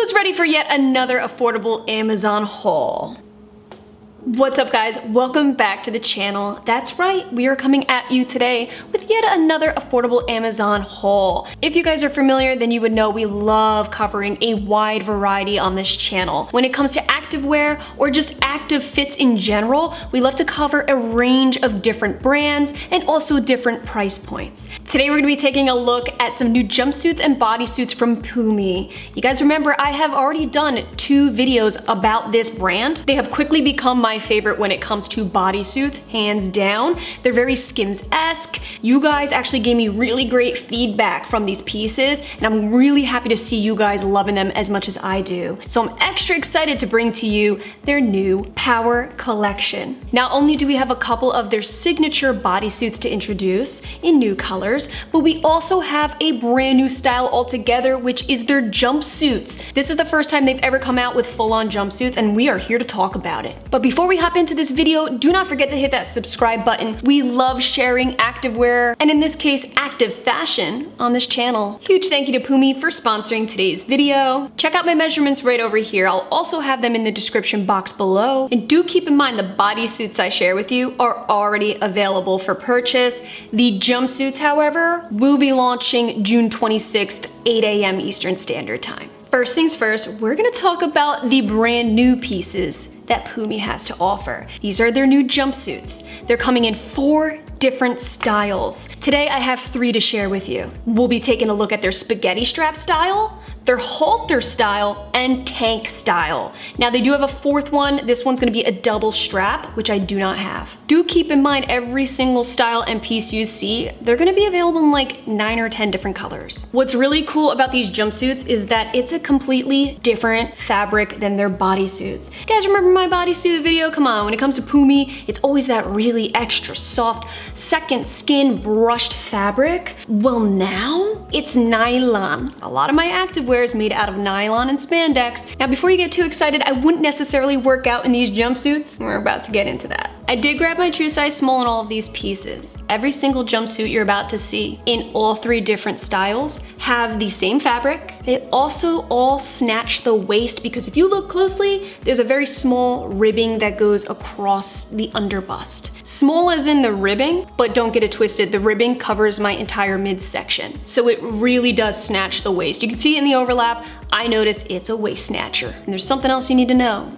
Who's ready for yet another affordable Amazon haul? What's up guys, welcome back to the channel. That's right, we are coming at you today with yet another affordable Amazon haul. If you guys are familiar, then you would know we love covering a wide variety on this channel. When it comes to activewear or just active fits in general, we love to cover a range of different brands and also different price points. Today we're gonna be taking a look at some new jumpsuits and bodysuits from Pumiey. You guys remember I have already done 2 videos about this brand. They have quickly become my favorite when it comes to bodysuits, hands down. They're very Skims-esque. You guys actually gave me really great feedback from these pieces, and I'm really happy to see you guys loving them as much as I do. So I'm extra excited to bring to you their new Power collection. Not only do we have a couple of their signature bodysuits to introduce in new colors, but we also have a brand new style altogether, which is their jumpsuits. This is the first time they've ever come out with full-on jumpsuits, and we are here to talk about it. But before we hop into this video, do not forget to hit that subscribe button. We love sharing activewear, and in this case, active fashion on this channel. Huge thank you to Pumiey for sponsoring today's video. Check out my measurements right over here. I'll also have them in the description box below. And do keep in mind the bodysuits I share with you are already available for purchase. The jumpsuits, however, will be launching June 26th, 8 a.m. Eastern Standard Time. First things first, we're gonna talk about the brand new pieces that Pumiey has to offer. These are their new jumpsuits. They're coming in 4 different styles. Today I have 3 to share with you. We'll be taking a look at their spaghetti strap style, their halter style, and tank style. Now they do have a 4th one. This one's gonna be a double strap, which I do not have. Do keep in mind every single style and piece you see, they're gonna be available in like 9 or 10 different colors. What's really cool about these jumpsuits is that it's a completely different fabric than their bodysuits. You guys remember my bodysuit video? Come on, when it comes to Pumiey, it's always that really extra soft, second skin brushed fabric. Well now, it's nylon. A lot of my activewear is made out of nylon and spandex. Now before you get too excited, I wouldn't necessarily work out in these jumpsuits. We're about to get into that. I did grab my true size small in all of these pieces. Every single jumpsuit you're about to see in all 3 different styles have the same fabric. They also all snatch the waist because if you look closely, there's a very small ribbing that goes across the underbust. Small as in the ribbing, but don't get it twisted. The ribbing covers my entire midsection. So it really does snatch the waist. You can see it in the overlap. I notice it's a waist snatcher. And there's something else you need to know.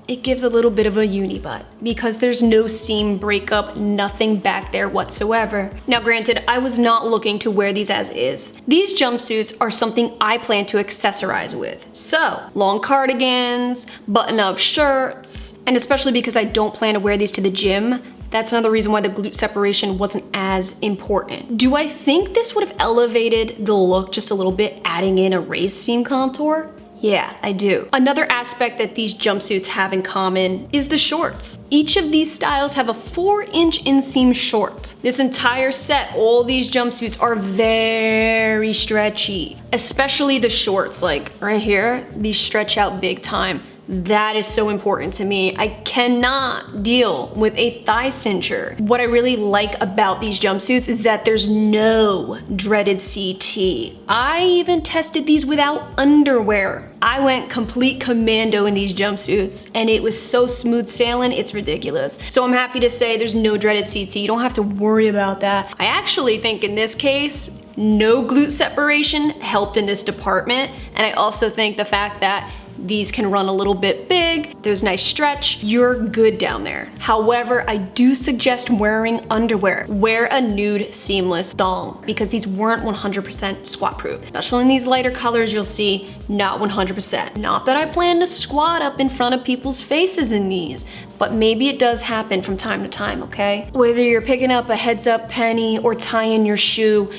It gives a little bit of a uni butt because there's no seam breakup, nothing back there whatsoever. Now granted, I was not looking to wear these as is. These jumpsuits are something I plan to accessorize with. So, long cardigans, button-up shirts, and especially because I don't plan to wear these to the gym, that's another reason why the glute separation wasn't as important. Do I think this would have elevated the look just a little bit, adding in a raised seam contour? Yeah, I do. Another aspect that these jumpsuits have in common is the shorts. Each of these styles have a 4-inch inseam short. This entire set, all these jumpsuits are very stretchy, especially the shorts, like right here, these stretch out big time. That is so important to me. I cannot deal with a thigh cincher. What I really like about these jumpsuits is that there's no dreaded CT. I even tested these without underwear. I went complete commando in these jumpsuits and it was so smooth sailing, it's ridiculous. So I'm happy to say there's no dreaded CT. You don't have to worry about that. I actually think in this case, no glute separation helped in this department. And I also think the fact that these can run a little bit big, there's nice stretch, you're good down there. However, I do suggest wearing underwear. Wear a nude seamless thong because these weren't 100% squat proof. Especially in these lighter colors, you'll see not 100%. Not that I plan to squat up in front of people's faces in these, but maybe it does happen from time to time, okay? Whether you're picking up a heads up penny or tying your shoe,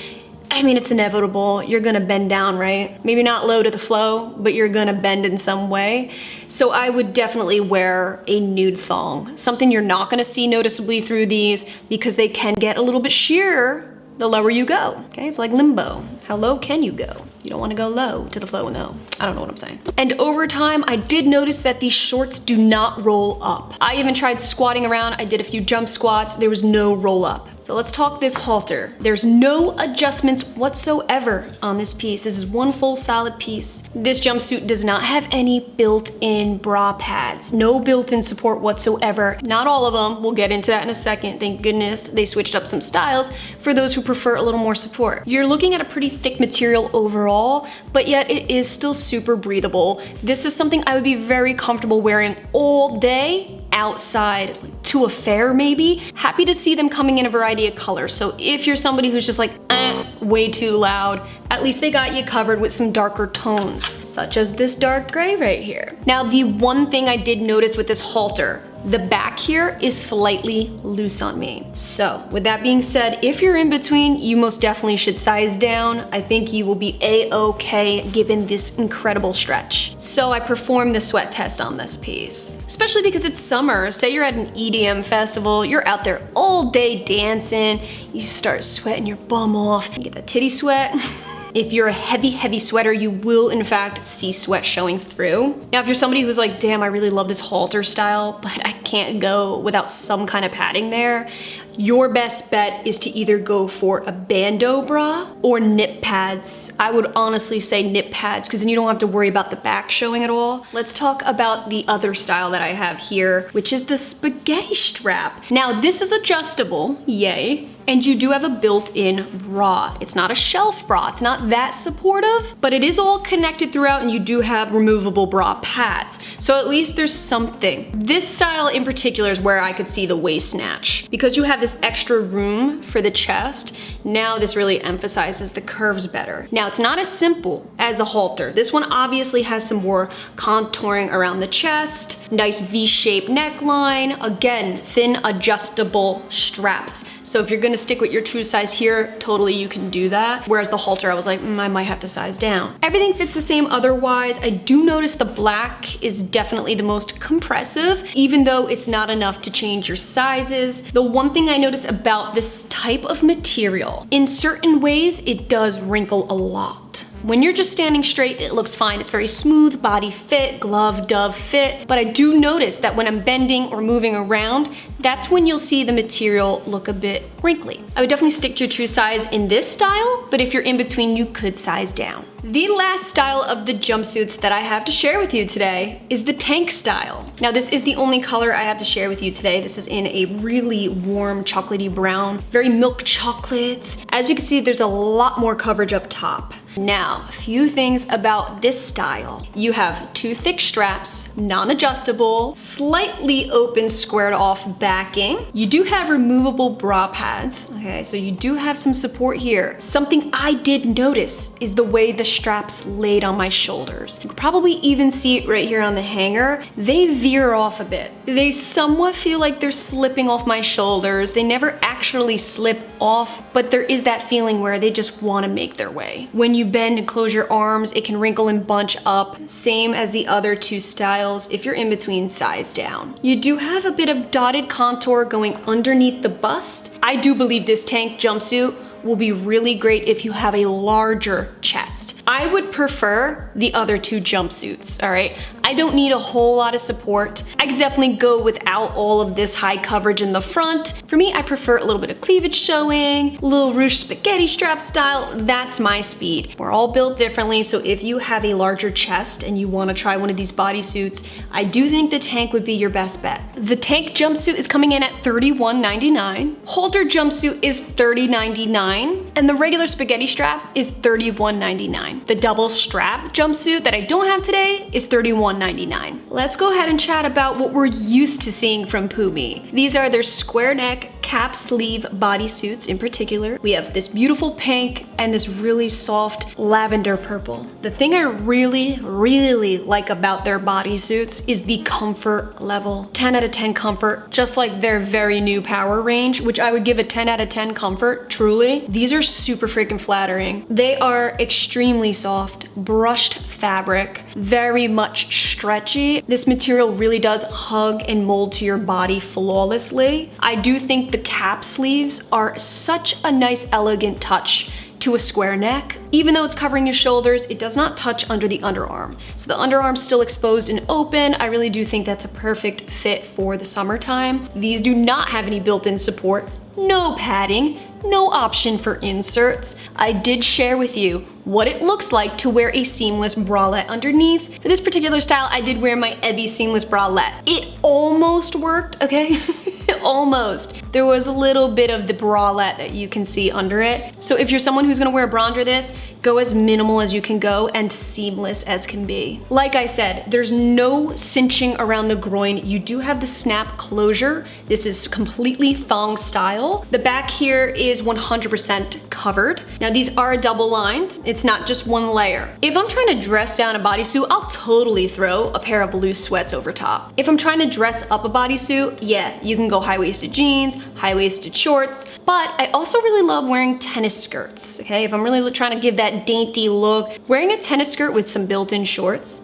I mean, it's inevitable. You're gonna bend down, right? Maybe not low to the flow, but you're gonna bend in some way. So I would definitely wear a nude thong. Something you're not gonna see noticeably through these because they can get a little bit sheer the lower you go, okay? It's like limbo. How low can you go? You don't want to go low to the flow, no. I don't know what I'm saying. And over time, I did notice that these shorts do not roll up. I even tried squatting around. I did a few jump squats. There was no roll up. So let's talk this halter. There's no adjustments whatsoever on this piece. This is one full solid piece. This jumpsuit does not have any built-in bra pads. No built-in support whatsoever. Not all of them. We'll get into that in a second. Thank goodness they switched up some styles for those who prefer a little more support. You're looking at a pretty thick material overall, but yet it is still super breathable. This is something I would be very comfortable wearing all day outside, to a fair maybe. Happy to see them coming in a variety of colors. So if you're somebody who's just like, way too loud, at least they got you covered with some darker tones, such as this dark gray right here. Now, the one thing I did notice with this halter, the back here is slightly loose on me. So with that being said, if you're in between, you most definitely should size down. I think you will be a-okay given this incredible stretch. So I performed the sweat test on this piece, especially because it's summer. Say you're at an EDM festival, you're out there all day dancing, you start sweating your bum off, you get the titty sweat. If you're a heavy sweater, you will in fact see sweat showing through. Now, if you're somebody who's like, damn, I really love this halter style, but I can't go without some kind of padding there, your best bet is to either go for a bandeau bra or nip pads. I would honestly say nip pads, because then you don't have to worry about the back showing at all. Let's talk about the other style that I have here, which is the spaghetti strap. Now, this is adjustable, yay. And you do have a built-in bra. It's not a shelf bra, it's not that supportive, but it is all connected throughout and you do have removable bra pads. So at least there's something. This style in particular is where I could see the waist snatch. Because you have this extra room for the chest, now this really emphasizes the curves better. Now, it's not as simple as the halter. This one obviously has some more contouring around the chest, nice V-shaped neckline, again, thin adjustable straps. So if you're gonna stick with your true size here, totally you can do that. Whereas the halter, I was like, I might have to size down. Everything fits the same otherwise. I do notice the black is definitely the most compressive, even though it's not enough to change your sizes. The one thing I notice about this type of material, in certain ways, it does wrinkle a lot. When you're just standing straight, it looks fine. It's very smooth, body fit, glove, dove fit. But I do notice that when I'm bending or moving around, that's when you'll see the material look a bit wrinkly. I would definitely stick to your true size in this style, but if you're in between, you could size down. The last style of the jumpsuits that I have to share with you today is the tank style. Now, this is the only color I have to share with you today. This is in a really warm chocolatey brown, very milk chocolate. As you can see, there's a lot more coverage up top. Now, a few things about this style. You have two thick straps, non-adjustable, slightly open squared off backing. You do have removable bra pads. Okay, so you do have some support here. Something I did notice is the way the straps laid on my shoulders. You can probably even see it right here on the hanger. They veer off a bit. They somewhat feel like they're slipping off my shoulders. They never actually slip off, but there is that feeling where they just want to make their way. When you bend and close your arms, it can wrinkle and bunch up, same as the other two styles if you're in between, size down. You do have a bit of dotted contour going underneath the bust. I do believe this tank jumpsuit will be really great if you have a larger chest. I would prefer the other two jumpsuits, all right? I don't need a whole lot of support. I could definitely go without all of this high coverage in the front. For me, I prefer a little bit of cleavage showing, a little ruche spaghetti strap style. That's my speed. We're all built differently, so if you have a larger chest and you wanna try one of these bodysuits, I do think the tank would be your best bet. The tank jumpsuit is coming in at $31.99. Halter jumpsuit is $30.99, and the regular spaghetti strap is $31.99. The double strap jumpsuit that I don't have today is $31.99. Let's go ahead and chat about what we're used to seeing from Pumiey. These are their square neck cap sleeve bodysuits in particular. We have this beautiful pink and this really soft lavender purple. The thing I really like about their bodysuits is the comfort level. 10 out of 10 comfort, just like their very new power range, which I would give a 10 out of 10 comfort, truly. These are super freaking flattering. They are extremely soft, brushed fabric, very much stretchy. This material really does hug and mold to your body flawlessly. I do think the cap sleeves are such a nice, elegant touch to a square neck. Even though it's covering your shoulders, it does not touch under the underarm. So the underarm's still exposed and open. I really do think that's a perfect fit for the summertime. These do not have any built-in support, no padding, no option for inserts. I did share with you what it looks like to wear a seamless bralette underneath. For this particular style, I did wear my Ebby seamless bralette. It almost worked, okay? Almost. There was a little bit of the bralette that you can see under it. So if you're someone who's gonna wear a bra under this, go as minimal as you can go and seamless as can be. Like I said, there's no cinching around the groin. You do have the snap closure. This is completely thong style. The back here is 100% covered. Now these are double lined. It's not just one layer. If I'm trying to dress down a bodysuit, I'll totally throw a pair of loose sweats over top. If I'm trying to dress up a bodysuit, yeah, you can go high-waisted jeans, high-waisted shorts, but I also really love wearing tennis skirts, okay? If I'm really trying to give that dainty look, wearing a tennis skirt with some built-in shorts,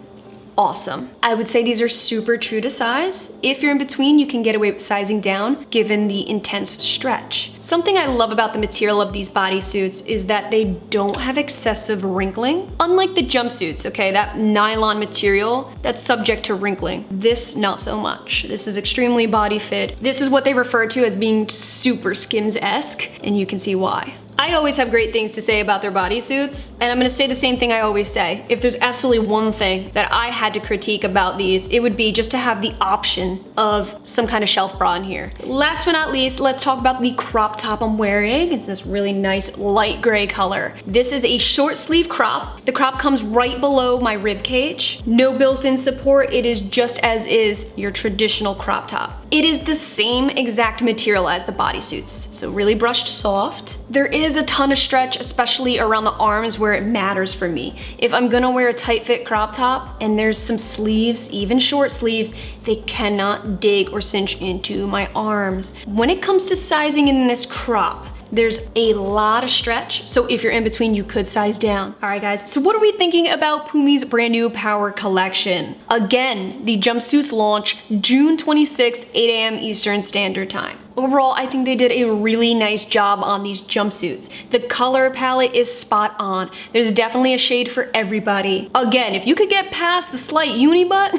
awesome. I would say these are super true to size. If you're in between, you can get away with sizing down given the intense stretch. Something I love about the material of these bodysuits is that they don't have excessive wrinkling. Unlike the jumpsuits, okay, that nylon material that's subject to wrinkling. This, not so much. This is extremely body fit. This is what they refer to as being super Skims-esque, and you can see why. I always have great things to say about their bodysuits, and I'm gonna say the same thing I always say. If there's absolutely one thing that I had to critique about these, it would be just to have the option of some kind of shelf bra in here. Last but not least, let's talk about the crop top I'm wearing. It's this really nice light gray color. This is a short sleeve crop. The crop comes right below my rib cage. No built-in support, it is just as is your traditional crop top. It is the same exact material as the bodysuits, so really brushed soft. There is a ton of stretch, especially around the arms where it matters for me. If I'm gonna wear a tight fit crop top and there's some sleeves, even short sleeves, they cannot dig or cinch into my arms. When it comes to sizing in this crop, there's a lot of stretch, so if you're in between, you could size down. All right, guys, so what are we thinking about Pumiey's brand new Power collection? Again, the jumpsuits launch June 26th, 8 a.m. Eastern Standard Time. Overall, I think they did a really nice job on these jumpsuits. The color palette is spot on. There's definitely a shade for everybody. Again, if you could get past the slight uni butt,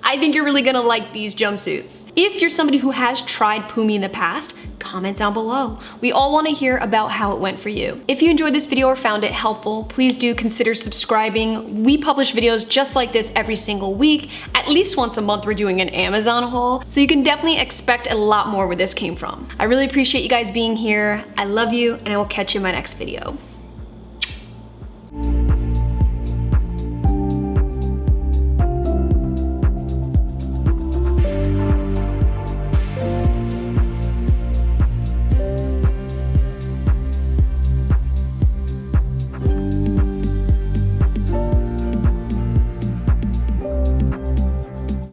I think you're really gonna like these jumpsuits. If you're somebody who has tried Pumiey in the past, comment down below. We all wanna hear about how it went for you. If you enjoyed this video or found it helpful, please do consider subscribing. We publish videos just like this every single week. At least once a month, we're doing an Amazon haul, so you can definitely expect a lot more where this came from. I really appreciate you guys being here. I love you, and I will catch you in my next video.